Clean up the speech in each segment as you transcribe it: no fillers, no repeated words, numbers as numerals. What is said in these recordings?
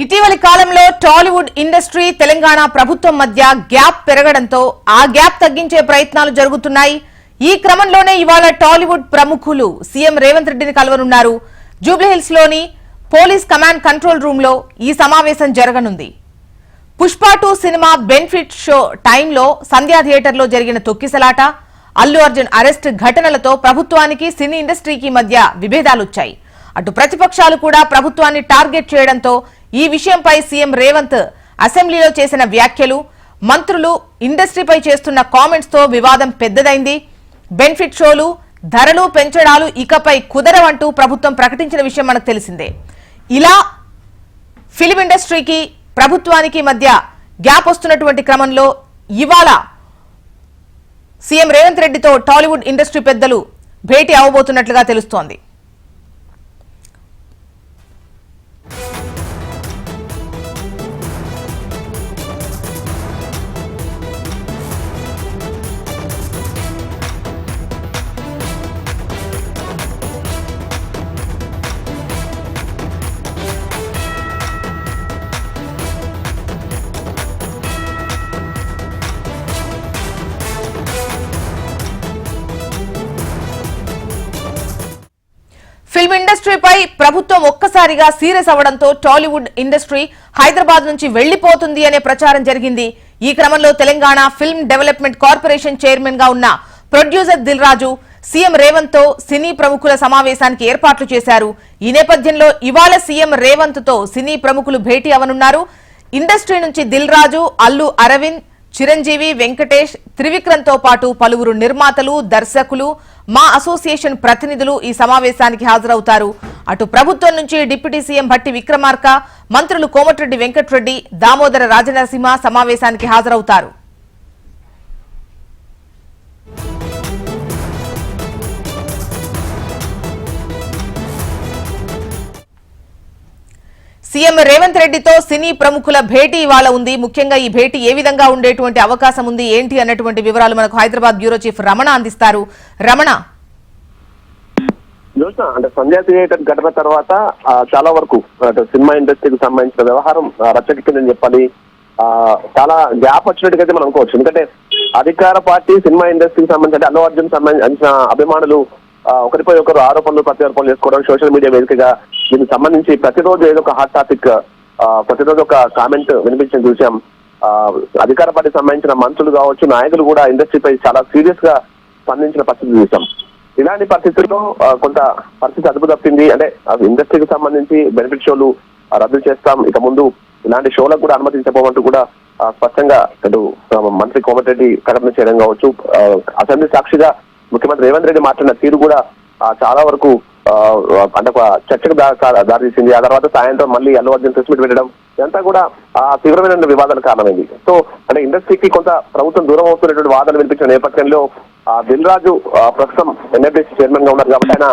ఇటీవలి కాలంలో టాలీవుడ్ ఇండస్ట్రీ తెలంగాణ ప్రభుత్వం మధ్య గ్యాప్ పెరగడంతో ఆ గ్యాప్ తగ్గించే ప్రయత్నాలు జరుగుతున్నాయి. ఈ క్రమంలోనే ఇవాళ టాలీవుడ్ ప్రముఖులు సీఎం రేవంత్ రెడ్డిని కలవనున్నారు. జూబ్లీహిల్స్ లోని పోలీస్ కమాండ్ కంట్రోల్ రూమ్ లో ఈ సమావేశం జరగనుంది. పుష్ప 2 సినిమా బెనిఫిట్ షో టైంలో సంధ్యా థియేటర్లో జరిగిన తొక్కిసలాట, అల్లు అర్జున్ అరెస్ట్ ఘటనలతో ప్రభుత్వానికి సినీ ఇండస్ట్రీకి మధ్య విభేదాలొచ్చాయి. అటు ప్రతిపక్షాలు కూడా ప్రభుత్వాన్ని టార్గెట్ చేయడంతో ఈ విషయంపై సీఎం రేవంత్ అసెంబ్లీలో చేసిన వ్యాఖ్యలు, మంత్రులు ఇండస్ట్రీపై చేస్తున్న కామెంట్స్ తో వివాదం పెద్దదైంది. బెనిఫిట్ షోలు, ధరలు పెంచడాలు ఇకపై కుదరవంటూ ప్రభుత్వం ప్రకటించిన విషయం మనకు తెలిసిందే. ఇలా ఫిల్మ్ ఇండస్ట్రీకి ప్రభుత్వానికి మధ్య గ్యాప్ వస్తున్నటువంటి క్రమంలో ఇవాళ సీఎం రేవంత్ రెడ్డితో టాలీవుడ్ ఇండస్ట్రీ పెద్దలు భేటీ అవబోతున్నట్లుగా తెలుస్తోంది. ఫిల్మ్ ఇండస్ట్రీపై ప్రభుత్వం ఒక్కసారిగా సీరియస్ అవ్వడంతో టాలీవుడ్ ఇండస్ట్రీ హైదరాబాద్ నుంచి వెళ్లిపోతుంది అనే ప్రచారం జరిగింది. ఈ క్రమంలో Telangana film development corporation chairman గా ఉన్న ప్రొడ్యూసర్ దిల్ రాజు సీఎం రేవంత్ తో సినీ ప్రముఖుల సమావేశానికి ఏర్పాట్లు చేశారు. ఈ నేపథ్యంలో ఇవాళ సీఎం రేవంత్ తో సినీ ప్రముఖులు భేటీ అవనున్నారు. ఇండస్ట్రీ నుంచి దిల్ రాజు, అల్లు అరవింద్, చిరంజీవి, వెంకటేష్, త్రివిక్రమ్ తో పాటు పలువురు నిర్మాతలు, దర్శకులు, మా అసోసియేషన్ ప్రతినిధులు ఈ సమావేశానికి హాజరవుతారు. అటు ప్రభుత్వం నుంచి డిప్యూటీ సీఎం భట్టి విక్రమార్క, మంత్రులు కోమటిరెడ్డి వెంకటరెడ్డి, దామోదర రాజనరసింహ సమావేశానికి హాజరవుతారు. సీఎం రేవంత్ రెడ్డితో సినీ ప్రముఖుల భేటీ ఇవాళ ఉంది. ముఖ్యంగా ఈ భేటీ ఏ విధంగా ఉండేటువంటి అవకాశం ఉంది, ఏంటి అన్నటువంటి వివరాలు మనకు హైదరాబాద్ బ్యూరో చీఫ్ రమణ అందిస్తారు. రమణ, అంటే సంధ్యా థియేటర్ ఘటన తర్వాత చాలా వరకు సినిమా ఇండస్ట్రీకి సంబంధించిన వ్యవహారం రచ్చకెక్కిందని చెప్పాలి. చాలా గ్యాప్ వచ్చినట్టుగా అయితే మనం అనుకోవచ్చు. ఎందుకంటే అధికార పార్టీ సినిమా ఇండస్ట్రీకి సంబంధించి అల్లు అర్జున్ సంబంధించిన అభిమానులు ఒకరిపై ఒకరు ఆరోపణలు ప్రత్యారోపణలు చేసుకోవడం, సోషల్ మీడియా వేదికగా దీనికి సంబంధించి ప్రతిరోజు ఏదో ఒక హాట్ టాపిక్, ప్రతిరోజు ఒక కామెంట్ వినిపించిన చూసాం. అధికార పార్టీకి సంబంధించిన మంత్రులు కావచ్చు, నాయకులు కూడా ఇండస్ట్రీపై చాలా సీరియస్ గా స్పందించిన పరిస్థితి చూసాం. ఇలాంటి పరిస్థితుల్లో కొంత పరిస్థితి అదుపు తప్పింది. అంటే ఇండస్ట్రీకి సంబంధించి బెనిఫిట్ షోలు రద్దు చేస్తాం, ఇక ముందు ఇలాంటి షోలకు కూడా అనుమతించబోమంటూ కూడా స్పష్టంగా అటు మంత్రి కోమటిరెడ్డి ప్రకటన చేయడం కావచ్చు, అసెంబ్లీ సాక్షిగా ముఖ్యమంత్రి రేవంత్ రెడ్డి మాట్లాడిన తీరు కూడా చాలా వరకు అంటే ఒక చర్చకు దారితీసింది. ఆ తర్వాత సాయంత్రం మళ్ళీ అల్లు అర్జున్ ప్రెస్ మీట్ పెట్టడం ఇదంతా కూడా తీవ్రమైన వివాదాలు కారణమైంది. సో అంటే ఇండస్ట్రీకి కొంత ప్రభుత్వం దూరం అవుతున్నటువంటి వాదనలు వినిపించిన నేపథ్యంలో దిల్ రాజు ప్రస్తుతం ఎన్ఎఫ్డిసి చైర్మన్ గా ఉన్నారు కాబట్టి ఆయన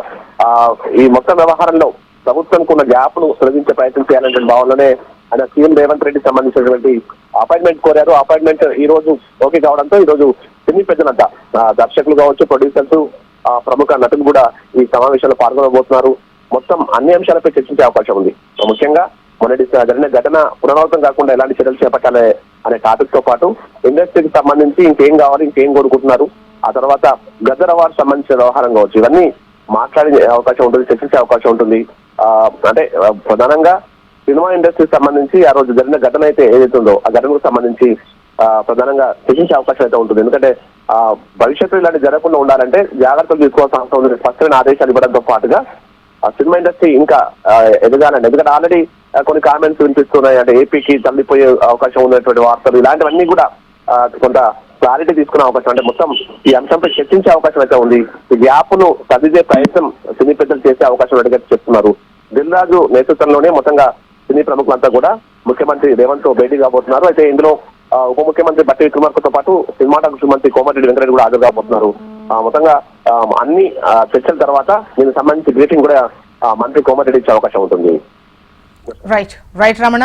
ఈ మొత్తం వ్యవహారంలో ప్రభుత్వానికి ఉన్న గ్యాప్ ను తొలగించే ప్రయత్నం చేయాలనే భావనలోనే ఆయన సీఎం రేవంత్ రెడ్డికి సంబంధించినటువంటి అపాయింట్మెంట్ కోరారు. అపాయింట్మెంట్ ఈ రోజు ఓకే కావడంతో ఈ రోజు సినీ పెద్దలంతా దర్శకులు కావచ్చు, ప్రొడ్యూసర్స్, ప్రముఖ నటులు కూడా ఈ సమావేశంలో పాల్గొనబోతున్నారు. మొత్తం అన్ని అంశాలపై చర్చించే అవకాశం ఉంది. ముఖ్యంగా మొన్నటి జరిగిన ఘటన పునరావృతం కాకుండా ఎలాంటి చర్యలు చేపట్టాలి అనే టాపిక్ తో పాటు ఇండస్ట్రీకి సంబంధించి ఇంకేం కావాలి, ఇంకేం కోరుకుంటున్నారు, ఆ తర్వాత గద్దర్ అవార్డు సంబంధించిన వ్యవహారం కావచ్చు, ఇవన్నీ మాట్లాడే అవకాశం ఉంటుంది, చర్చించే అవకాశం ఉంటుంది. అంటే ప్రధానంగా సినిమా ఇండస్ట్రీకి సంబంధించి ఆ రోజు జరిగిన ఘటన అయితే ఏదైతే ఉందో ఆ ఘటనకు సంబంధించి ప్రధానంగా చర్చించే అవకాశం అయితే ఉంటుంది. ఎందుకంటే భవిష్యత్తు ఇలాంటి జరగకుండా ఉండాలంటే జాగ్రత్తలు తీసుకోవాల్సిన అవసరం ఉంది. స్పష్టమైన ఆదేశాలు ఇవ్వడంతో పాటుగా సినిమా ఇండస్ట్రీ ఇంకా ఎదగాలండి. ఎందుకంటే ఆల్రెడీ కొన్ని కామెంట్స్ వినిపిస్తున్నాయి. అంటే ఏపీకి తల్లిపోయే అవకాశం ఉన్నటువంటి వార్తలు, ఇలాంటివన్నీ కూడా కొంత క్లారిటీ తీసుకునే అవకాశం, అంటే మొత్తం ఈ అంశంపై చర్చించే అవకాశం అయితే ఉంది. ఈ గ్యాప్ ను సరిదిద్దే ప్రయత్నం సినీ పెద్దలు చేసే అవకాశం ఉన్నట్టుగా చెప్తున్నారు. దిల్ రాజు నేతృత్వంలోనే మొత్తంగా సినీ ప్రముఖులంతా కూడా ముఖ్యమంత్రి రేవంత్ తో భేటీ కాబోతున్నారు. అయితే ఇందులో ఉప ముఖ్యమంత్రి భట్టి విక్రమార్కతో పాటు సినిమాటోగ్రఫీ మంత్రి కోమటిరెడ్డి వెంకటరెడ్డి కూడా హాజరు కాబోతున్నారు. మొత్తంగా అన్ని చర్చల తర్వాత దీనికి సంబంధించి బ్రీఫింగ్ కూడా మంత్రి కోమటిరెడ్డి ఇచ్చే అవకాశం ఉంటుంది. రైట్ రమణ.